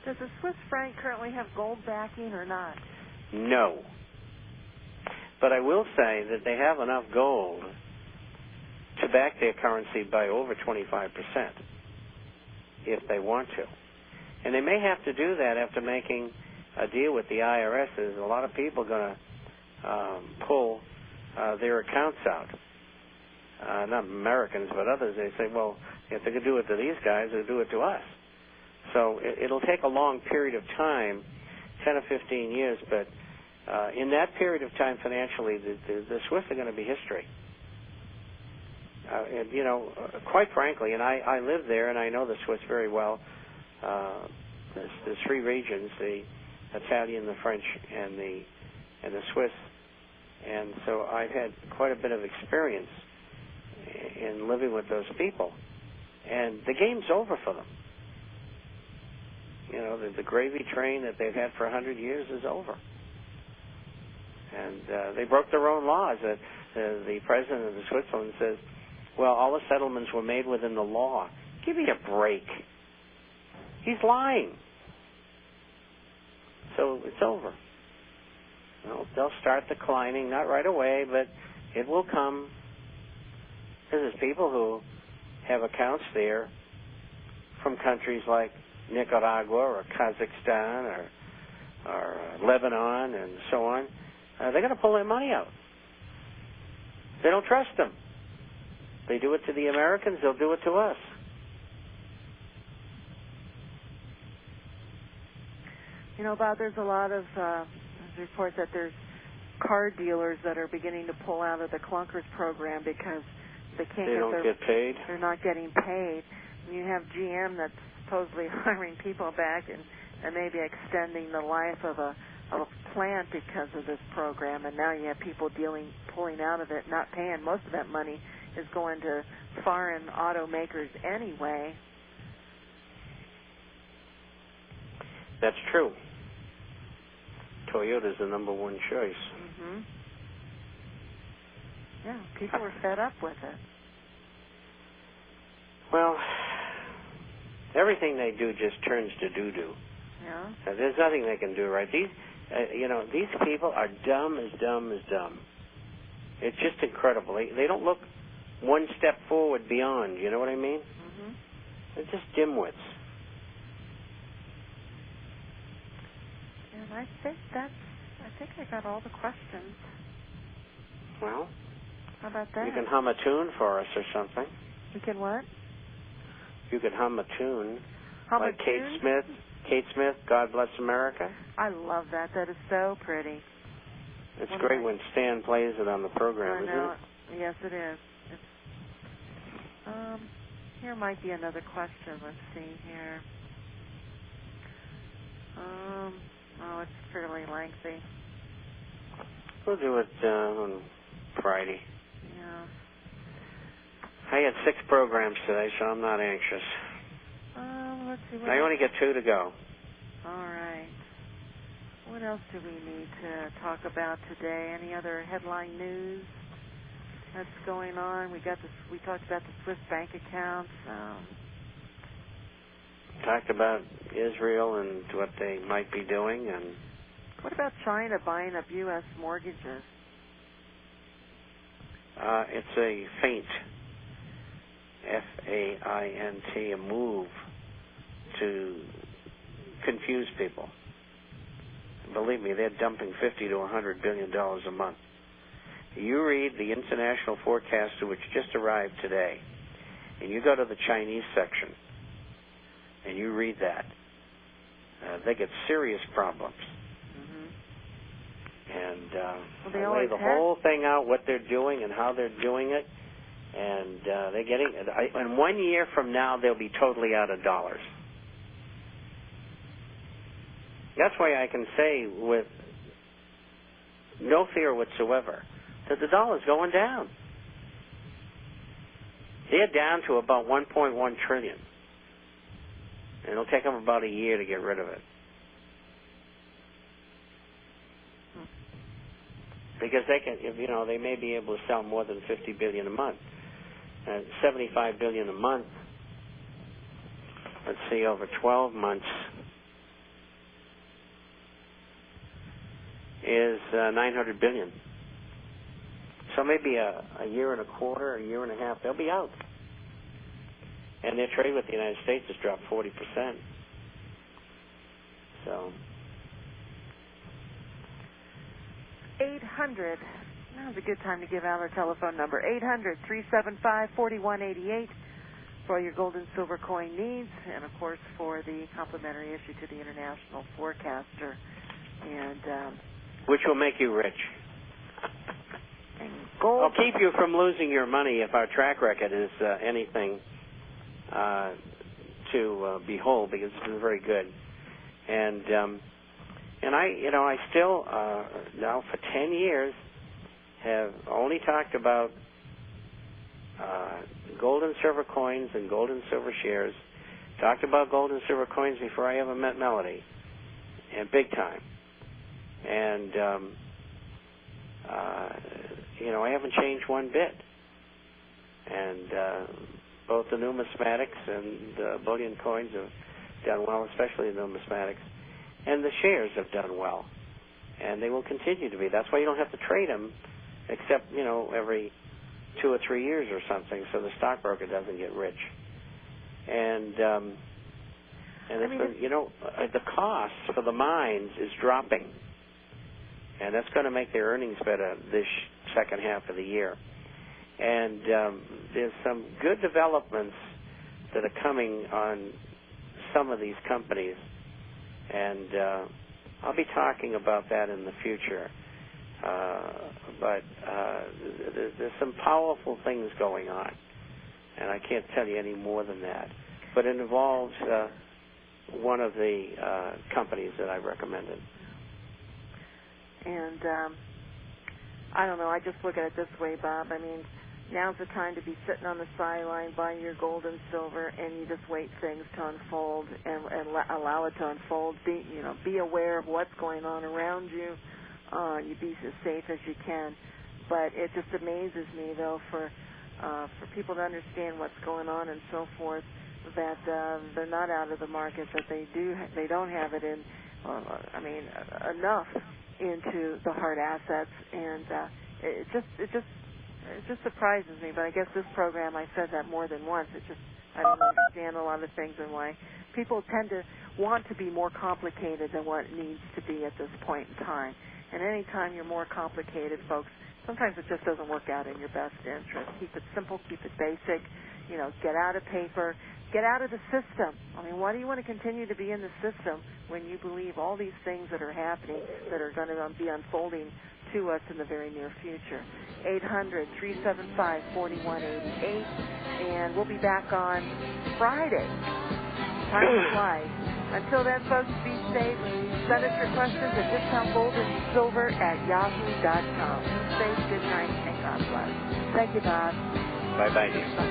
Does the Swiss franc currently have gold backing or not? No. But I will say that they have enough gold to back their currency by over 25% if they want to. And they may have to do that after making a deal with the IRS. There's a lot of people going to pull their accounts out. Not Americans, but others. They say, well, if they could do it to these guys, they'll do it to us. So it'll take a long period of time, 10 or 15 years, but in that period of time financially, the Swiss are going to be history. And, you know, quite frankly, and I live there and I know the Swiss very well. There's three regions, the Italian, the French, and the Swiss. And so I've had quite a bit of experience in living with those people. And the game's over for them. You know, the gravy train that they've had for 100 years is over. And they broke their own laws. The president of Switzerland says, well, all the settlements were made within the law. Give me a break. He's lying. So it's over. You know, they'll start declining, not right away, but it will come. There's people who have accounts there from countries like Nicaragua or Kazakhstan or Lebanon and so on. They're going to pull their money out. They don't trust them. They do it to the Americans, they'll do it to us. You know, Bob, there's a lot of reports that there's car dealers that are beginning to pull out of the Clunkers program because they can't get paid. They're not getting paid. And you have GM that's supposedly hiring people back and maybe extending the life of a plant because of this program. And now you have people pulling out of it, not paying. Most of that money is going to foreign automakers anyway. That's true. Toyota's the number one choice. Mm-hmm. Yeah, people are fed up with it. Well, everything they do just turns to doo-doo. Yeah. There's nothing they can do right. These people are dumb as dumb as dumb. It's just incredible. They don't look one step forward beyond. You know what I mean? Mm-hmm. They're just dimwits. And I think I got all the questions. Well, how about that? You can hum a tune for us or something. You can what? You could hum a tune. Hum like a tune? Kate Smith, God Bless America. I love that. That is so pretty. It's great when Stan plays it on the program, isn't it? Yes, it is. Here might be another question. Let's see here. Oh, it's fairly lengthy. We'll do it on Friday. Yeah. I had 6 programs today, so I'm not anxious. Let's see. I only get 2 to go. All right. What else do we need to talk about today? Any other headline news that's going on? We talked about the Swiss bank accounts. Talked about Israel and what they might be doing, and what about China buying up U.S. mortgages? It's a feint, F-A-I-N-T, a move to confuse people. Believe me, they're dumping $50 to $100 billion a month. You read the International Forecaster, which just arrived today, and you go to the Chinese section, and you read that. They get serious problems. And they lay the whole thing out, what they're doing and how they're doing it, and they're getting. And 1 year from now, they'll be totally out of dollars. That's why I can say with no fear whatsoever that the dollar's going down. They're down to about 1.1 trillion. And it'll take them about a year to get rid of it. Because they can, they may be able to sell more than $50 billion a month. $75 billion a month. Let's see, over 12 months, is $900 billion. So maybe a year and a quarter, a year and a half, they'll be out. And their trade with the United States has dropped 40%. So 800. Now's a good time to give out our telephone number. 800-375-4188 for your gold and silver coin needs, and of course for the complimentary issue to the International Forecaster, and which will make you rich. And gold. I'll keep you from losing your money if our track record is anything to behold, because it's been very good. And I still now for 10 years have only talked about gold and silver coins and gold and silver shares. Talked about gold and silver coins before I ever met Melody, and big time. And I haven't changed one bit. And both the numismatics and bullion coins have done well, especially the numismatics, and the shares have done well, and they will continue to be. That's why you don't have to trade them, except every 2 or 3 years or something, so the stockbroker doesn't get rich. And the cost for the mines is dropping, and that's going to make their earnings better this second half of the year. And there's some good developments that are coming on some of these companies, and I'll be talking about that in the future. But there's some powerful things going on, and I can't tell you any more than that. But it involves one of the companies that I recommended. And I don't know, I just look at it this way, Bob. I mean, now's the time to be sitting on the sideline buying your gold and silver, and you just wait things to unfold and allow it to unfold. Be aware of what's going on around you. You be as safe as you can. But it just amazes me, though, for people to understand what's going on and so forth, that they're not out of the market, that they don't have it in. Enough into the hard assets, and it just surprises me. But I guess this program, I said that more than once. I don't understand a lot of things and why people tend to want to be more complicated than what it needs to be at this point in time. And any time you're more complicated, folks, sometimes it just doesn't work out in your best interest. Keep it simple, keep it basic. Get out of paper, get out of the system. I mean, why do you want to continue to be in the system when you believe all these things that are happening that are going to be unfolding to us in the very near future? 800-375-4188, and we'll be back on Friday. Time flies. Until then, folks, be safe. Send us your questions at discountgoldandsilver@yahoo.com. Be safe, good night, and God bless. Thank you, Bob. Bye-bye, dear. Bye-bye.